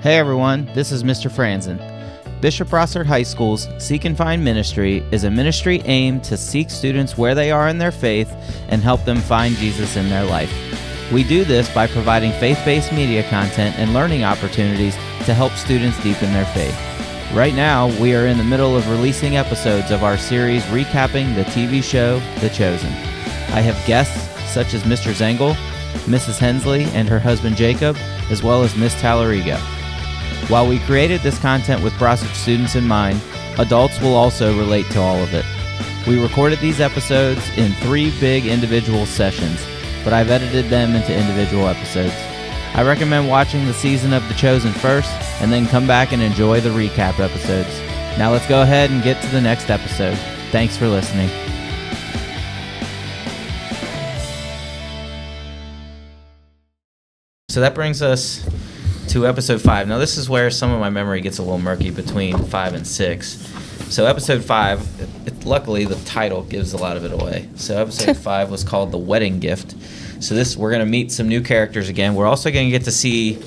Hey everyone, this is Mr. Franzen. Bishop Brossard High School's Seek and Find ministry is a ministry aimed to seek students where they are in their faith and help them find Jesus in their life. We do this by providing faith-based media content and learning opportunities to help students deepen their faith. Right now, we are in the middle of releasing episodes of our series recapping the TV show The Chosen. I have guests such as Mr. Zengel, Mrs. Hensley and her husband Jacob, as well as Miss Tallarigo. While we created this content with Brossard students in mind, adults will also relate to all of it. We recorded these episodes in 3 big individual sessions, but I've edited them into individual episodes. I recommend watching the season of The Chosen first, and then come back and enjoy the recap episodes. Now let's go ahead and get to the next episode. Thanks for listening. So that brings us to episode 5. Now this is where some of my memory gets a little murky between 5 and 6. So episode 5, luckily the title gives a lot of it away. So episode 5 was called The Wedding Gift. So this, we're going to meet some new characters again. We're also going to get to see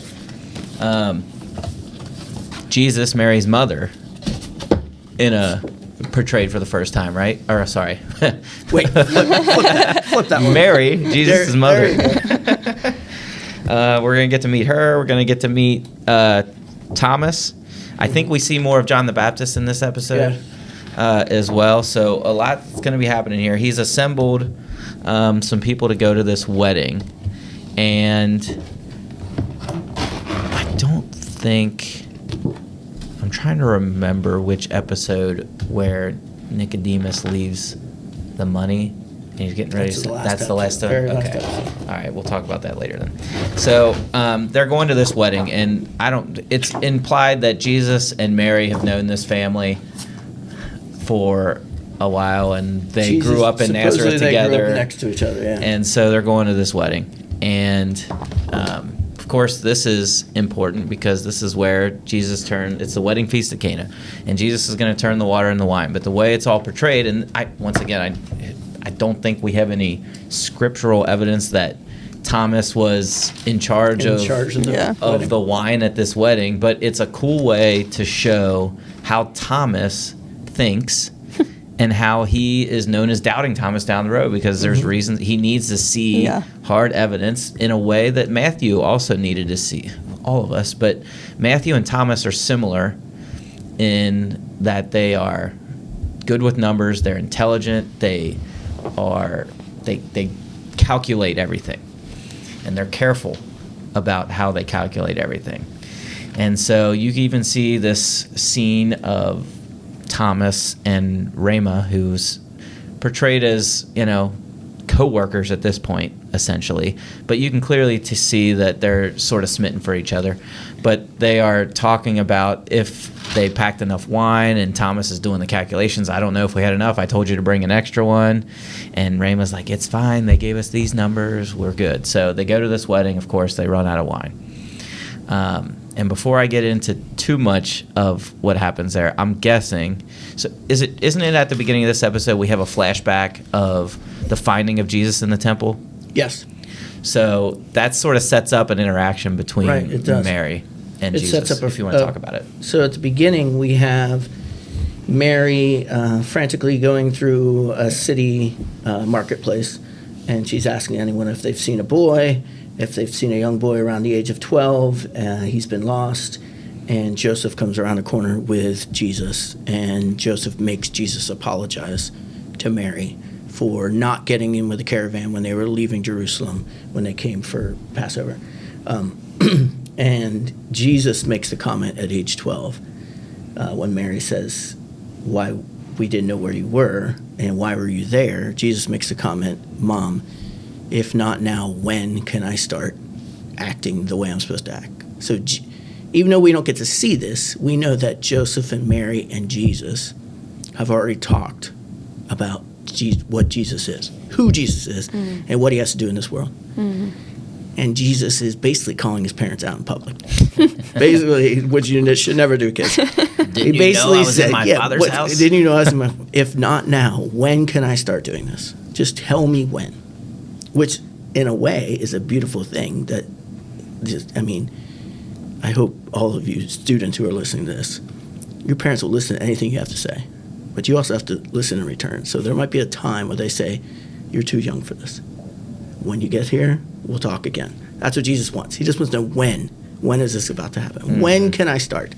Jesus, Mary's mother, portrayed for the first time, right? Or sorry. Wait, flip that one. Mary, Jesus' mother. We're going to get to meet her. We're going to get to meet Thomas. I think we see more of John the Baptist in this episode as well. So a lot's going to be happening here. He's assembled some people to go to this wedding. And I don't think... I'm trying to remember which episode where Nicodemus leaves the money. And he's getting ready. That's the last time. Okay. All right, we'll talk about that later then. So they're going to this wedding, and it's implied that Jesus and Mary have known this family for a while, and they grew up in Nazareth together. They grew up next to each other, yeah. And so they're going to this wedding, and of course this is important because this is where Jesus turned. It's the wedding feast at Cana, and Jesus is going to turn the water into wine. But the way it's all portrayed, and I don't think we have any scriptural evidence that Thomas was in charge of the wine at this wedding, but it's a cool way to show how Thomas thinks and how he is known as Doubting Thomas down the road, because there's reasons he needs to see hard evidence in a way that Matthew also needed to see, all of us. But Matthew and Thomas are similar in that they are good with numbers, they're intelligent, they calculate everything, and they're careful about how they calculate everything. And so you can even see this scene of Thomas and Rhema, who's portrayed as, co-workers at this point, essentially. But you can clearly see that they're sort of smitten for each other. But they are talking about if they packed enough wine, and Thomas is doing the calculations. I don't know if we had enough. I told you to bring an extra one. And Rhema's like, it's fine. They gave us these numbers. We're good. So they go to this wedding. Of course, they run out of wine. And before I get into too much of what happens there, I'm guessing, so isn't it at the beginning of this episode we have a flashback of the finding of Jesus in the temple? Yes. So that sort of sets up an interaction between Mary and Jesus, sets up if you want to talk about it. So at the beginning we have Mary frantically going through a city marketplace, and she's asking anyone if they've seen a boy. If they've seen a young boy around the age of 12, he's been lost, and Joseph comes around the corner with Jesus, and Joseph makes Jesus apologize to Mary for not getting in with the caravan when they were leaving Jerusalem when they came for Passover. And Jesus makes the comment at age 12 when Mary says, why we didn't know where you were, and why were you there? Jesus makes the comment, Mom, if not now, when can I start acting the way I'm supposed to act? So even though we don't get to see this, we know that Joseph and Mary and Jesus have already talked about what Jesus is, who Jesus is, and what he has to do in this world. And Jesus is basically calling his parents out in public. Basically, which you should never do, kids. Didn't you know I was in my father's house? Didn't you know I was in my... If not now, when can I start doing this? Just tell me when. Which, in a way, is a beautiful thing that... I hope all of you students who are listening to this, your parents will listen to anything you have to say, but you also have to listen in return. So there might be a time where they say, you're too young for this. When you get here, we'll talk again. That's what Jesus wants. He just wants to know when. When is this about to happen? Mm-hmm. When can I start?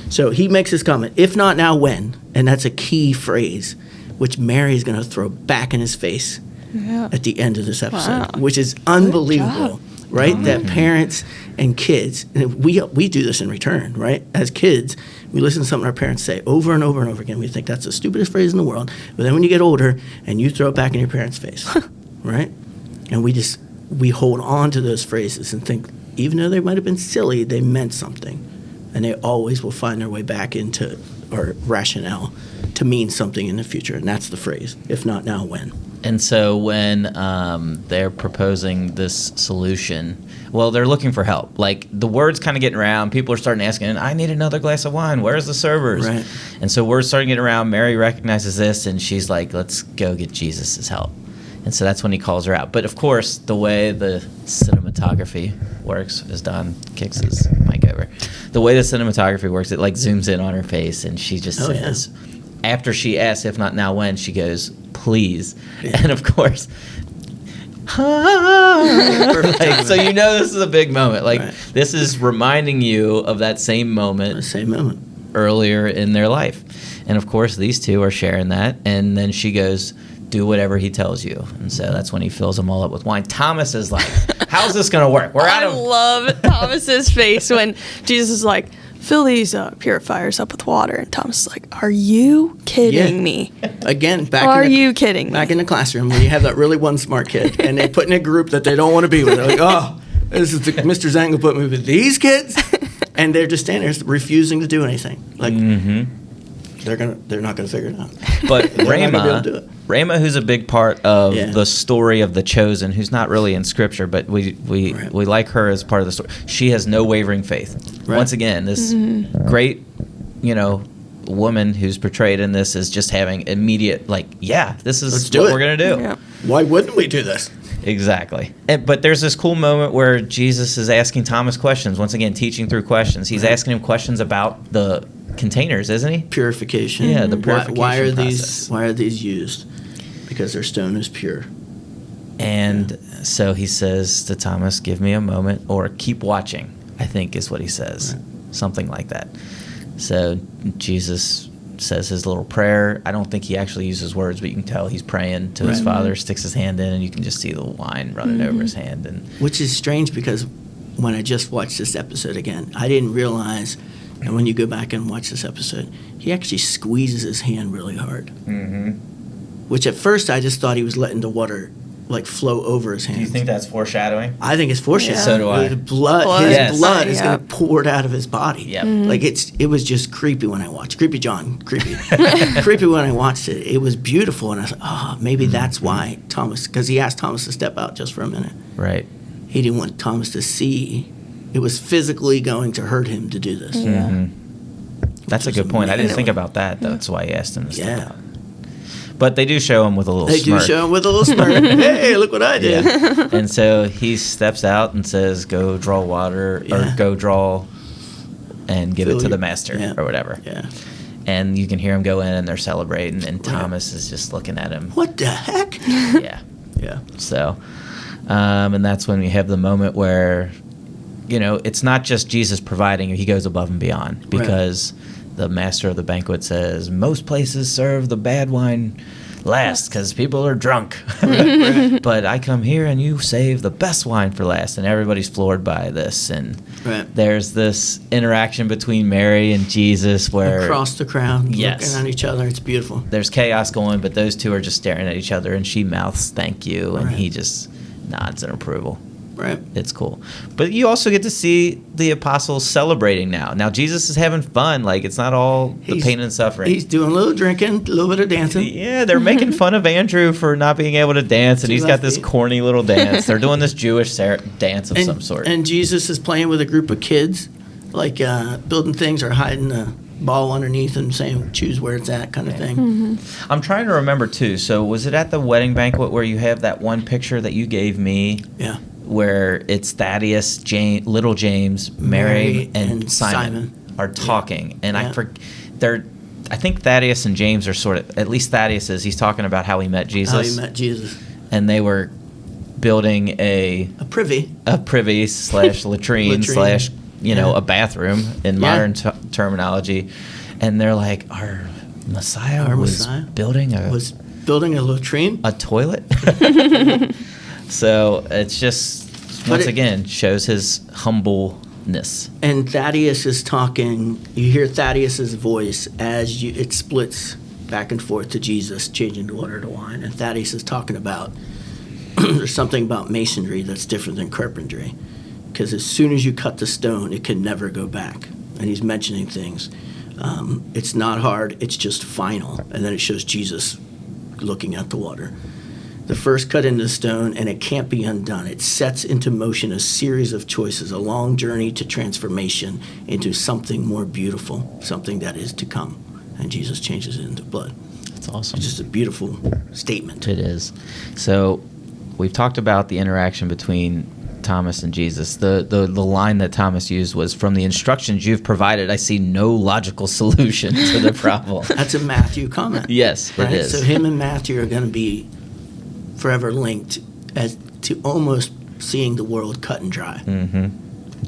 So he makes this comment, if not now, when? And that's a key phrase, which Mary is going to throw back in his face at the end of this episode, which is unbelievable, right? Mm-hmm. That parents and kids, and we do this in return, right? As kids, we listen to something our parents say over and over and over again. We think that's the stupidest phrase in the world. But then when you get older and you throw it back in your parents' face, right? And we hold on to those phrases and think, even though they might have been silly, they meant something. And they always will find their way back into our rationale to mean something in the future. And that's the phrase, if not now, when? And so when they're proposing this solution, well, they're looking for help. Like, the word's kind of getting around. People are starting asking, I need another glass of wine. Where's the servers? Right. And so word's starting to get around. Mary recognizes this, and she's like, let's go get Jesus' help. And so that's when he calls her out. But, of course, the way the cinematography works, as Don kicks his mic over, the way the cinematography works, it, like, zooms in on her face, and she just says, after she asks, if not now, when, she goes, please. Yeah. And, of course, like, so you know this is a big moment. Like, this is reminding you of that same moment. Earlier in their life. And, of course, these two are sharing that. And then she goes, do whatever he tells you. And so that's when he fills them all up with wine. Thomas is like, how's this going to work? I love Thomas's face when Jesus is like, fill these purifiers up with water. And Thomas is like, are you kidding me? Again, you kidding me? Back in the classroom when you have that really one smart kid and they put in a group that they don't want to be with. They're like, oh, this is Mr. Zengel put me with these kids? And they're just standing there refusing to do anything. Like, they're not gonna figure it out. But Rhema, who's a big part of the story of the chosen, who's not really in Scripture, but we like her as part of the story. She has no wavering faith. Right. Once again, this great, woman who's portrayed in this is just having immediate, this is what we're gonna do. Yeah. Why wouldn't we do this? Exactly. But there's this cool moment where Jesus is asking Thomas questions. Once again, teaching through questions. He's asking him questions about the containers, isn't he? Purification. Yeah, the purification process. Why are these used? Because their stone is pure. And so he says to Thomas, give me a moment, or keep watching, I think is what he says. Right. Something like that. So Jesus says his little prayer. I don't think he actually uses words, but you can tell he's praying to his Father, sticks his hand in, and you can just see the wine running over his hand. Which is strange because when I just watched this episode again, I didn't realize, and when you go back and watch this episode, he actually squeezes his hand really hard. Mm-hmm. Which at first I just thought he was letting the water flow over his hand. Do you think that's foreshadowing? I think it's foreshadowing. Yeah. So do I. His blood is going to pour out of his body. Yep. It was just creepy when I watched. Creepy John, creepy. Creepy when I watched it. It was beautiful, and I was like, maybe that's why Thomas, because he asked Thomas to step out just for a minute. Right. He didn't want Thomas to see. It was physically going to hurt him to do this. Yeah. Mm-hmm. That's a good point. I didn't think about that. That's why he asked him to step out. But they do show him with a little smirk. They do show him with a little smirk. Hey, look what I did. Yeah. And so he steps out and says, go draw water, or go draw and give it to the master, or whatever. Yeah. And you can hear him go in, and they're celebrating, and Thomas is just looking at him. What the heck? Yeah. Yeah. So, and that's when we have the moment where, it's not just Jesus providing, he goes above and beyond, because the master of the banquet says, most places serve the bad wine last because people are drunk. But I come here and you save the best wine for last. And everybody's floored by this. And there's this interaction between Mary and Jesus where... across the crowd, looking at each other. It's beautiful. There's chaos going, but those two are just staring at each other. And she mouths, thank you. And he just nods in approval. Right. It's cool. But you also get to see the apostles celebrating now. Now, Jesus is having fun. It's not all the pain and suffering. He's doing a little drinking, a little bit of dancing. Yeah, they're making fun of Andrew for not being able to dance, and he's got this corny little dance. They're doing this Jewish dance of some sort. And Jesus is playing with a group of kids, building things or hiding the ball underneath and saying, choose where it's at kind of thing. Mm-hmm. I'm trying to remember, too. So was it at the wedding banquet where you have that one picture that you gave me? Yeah. where it's Thaddeus, little James, Mary, and Simon are talking, and Yeah. I think Thaddeus and James are sort of, at least Thaddeus is, he's talking about how he met Jesus. How he met Jesus. And they were building a privy / latrine / a bathroom in modern terminology. And they're like, our Messiah was building a latrine, a toilet. So it's just, once again, shows his humbleness. And Thaddeus is talking. You hear Thaddeus's voice as it splits back and forth to Jesus, changing the water to wine. And Thaddeus is talking about there's something about masonry that's different than carpentry, because as soon as you cut the stone, it can never go back. And he's mentioning things. It's not hard. It's just final. And then it shows Jesus looking at the water. The first cut into stone, and it can't be undone. It sets into motion a series of choices, a long journey to transformation into something more beautiful, something that is to come. And Jesus changes it into blood. That's awesome. It's just a beautiful statement. It is. So we've talked about the interaction between Thomas and Jesus. The line that Thomas used was, from the instructions you've provided, I see no logical solution to the problem. That's a Matthew comment. Yes, right? it is. So him and Matthew are going to be forever linked as to almost seeing the world cut and dry. Mm-hmm.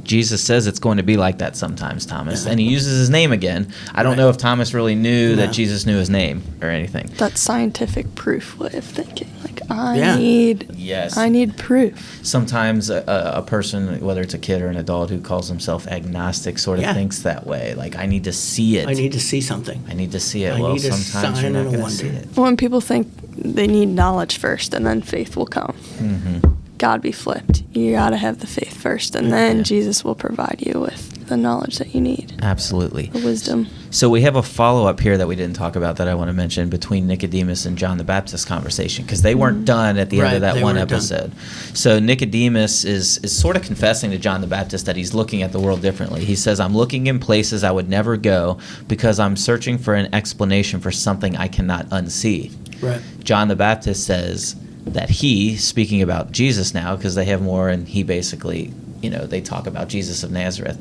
Jesus says it's going to be like that sometimes, Thomas. And he uses his name again. I don't know if Thomas really knew that Jesus knew his name or anything. That scientific proof way of thinking. Like, Yes. I need proof. Sometimes a person, whether it's a kid or an adult who calls himself agnostic, sort of thinks that way. Like, I need to see it. I need to see something. I need to see it. I Well, need a sometimes sign you're not and a going to see wonder. it. When people think they need knowledge first and then faith will come. Mm-hmm. God be flipped. You got to have the faith first, and then Jesus will provide you with the knowledge that you need. Absolutely. The wisdom. So we have a follow-up here that we didn't talk about that I want to mention between Nicodemus and John the Baptist conversation, because they weren't done at the end of that one episode. So Nicodemus is sort of confessing to John the Baptist that he's looking at the world differently. He says, I'm looking in places I would never go because I'm searching for an explanation for something I cannot unsee. Right. John the Baptist says that he, speaking about Jesus now, because they have more, and he basically, they talk about Jesus of Nazareth,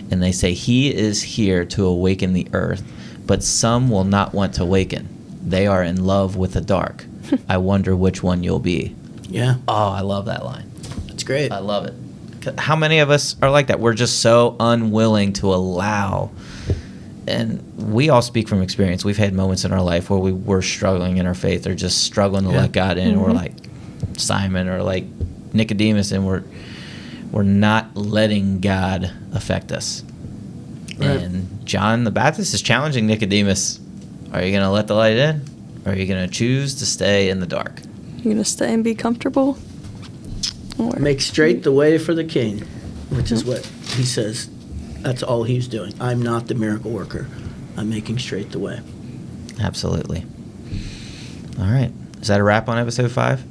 and they say he is here to awaken the earth, but some will not want to awaken. They are in love with the dark. I wonder which one you'll be. Yeah. Oh, I love that line. That's great. I love it. How many of us are like that? We're just so unwilling to allow. And we all speak from experience. We've had moments in our life where we were struggling in our faith, or just struggling to let God in. We're like Simon or like Nicodemus, and we're not letting God affect us. Right. And John the Baptist is challenging Nicodemus. Are you going to let the light in? Or are you going to choose to stay in the dark? You're going to stay and be comfortable? Or Make straight the way for the king, which is what he says. That's all he's doing. I'm not the miracle worker. I'm making straight the way. Absolutely. All right. Is that a wrap on episode 5?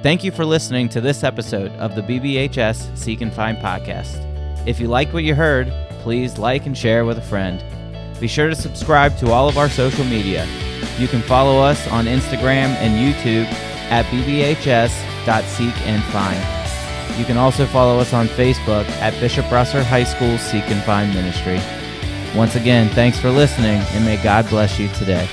Thank you for listening to this episode of the BBHS Seek and Find podcast. If you like what you heard, please like and share with a friend. Be sure to subscribe to all of our social media. You can follow us on Instagram and YouTube at BBHS.SeekandFind. You can also follow us on Facebook at Bishop Brasser High School Seek and Find Ministry. Once again, thanks for listening, and may God bless you today.